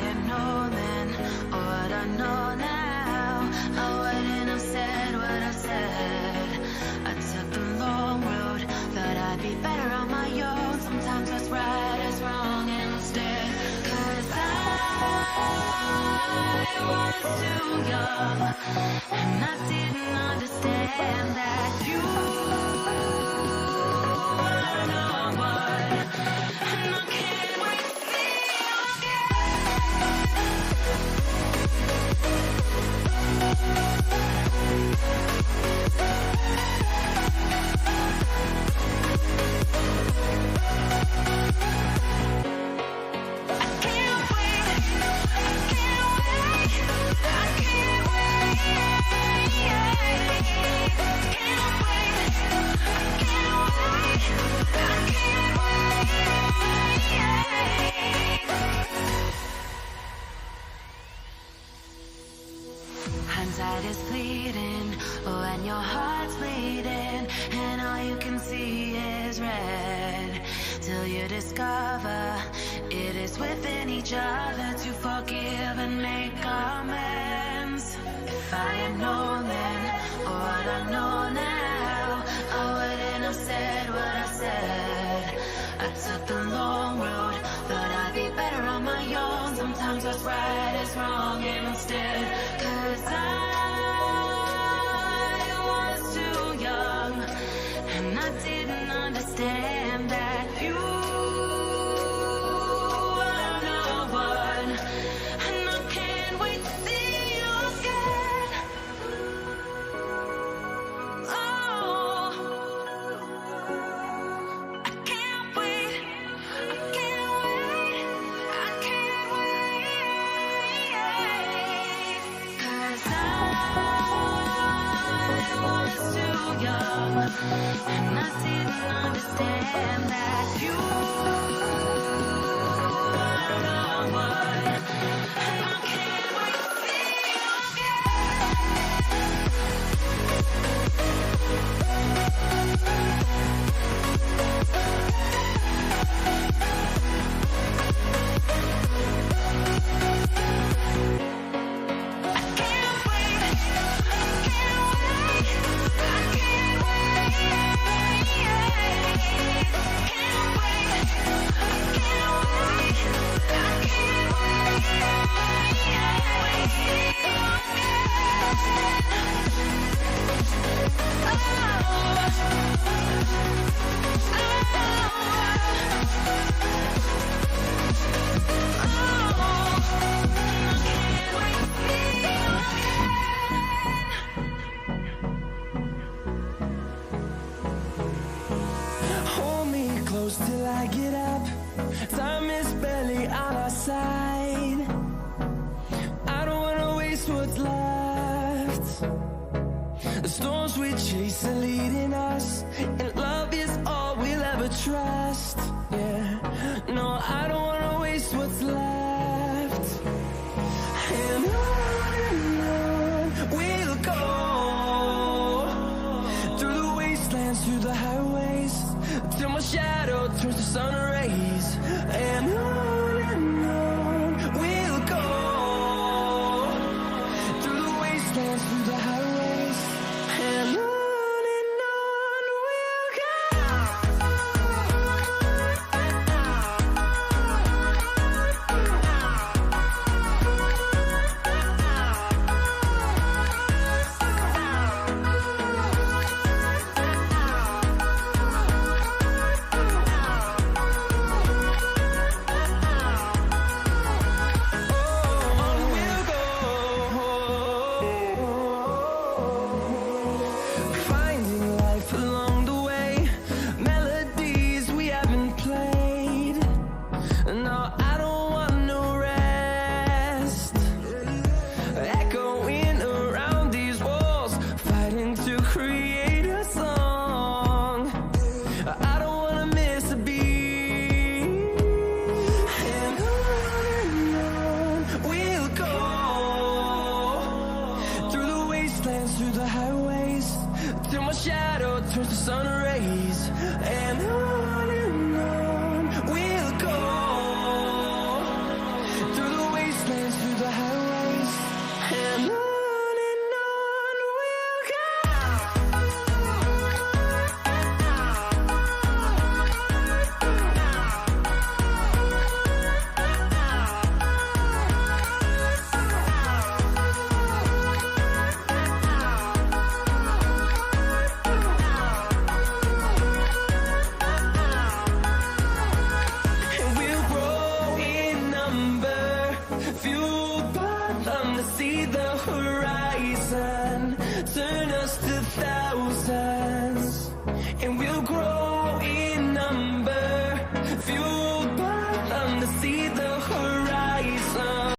had known then, or what I know now, I wouldn't have said what I said. I took the long road, thought I'd be better on my own. Sometimes what's right is wrong instead. 'Cause I was too young, and I didn't understand that you were the one. And I can't wait to see you hindsight is fleeting when your heart's bleeding and all you can see is red, till you discover it is within each other to forgive and make amends. If I had known then, or what I know now, I wouldn't have said what I said. I took the long road, thought I'd be better on my own. Sometimes what's right is wrong instead. 'Cause I was too young, and I didn't understand that you were the one. And I can't wait to see you again. Oh, I can't wait, I can't wait, I can't wait. 'Cause I was too young, and I didn't understand that you were the one. And I can't wait to see you Hold me close till I get up. Time is barely on our side. I don't wanna waste what's left. The storms we chase are leading us, and love is all we'll ever trust. Yeah, no, I don't wanna waste what's left. And on we'll go, through the wastelands, through the highways, till my shadow turns to sun rays. And on we'll go, through the wastelands, through the highways, and on we'll go. turns to sun rays, and on we'll go through the wasteland. the horizon, turn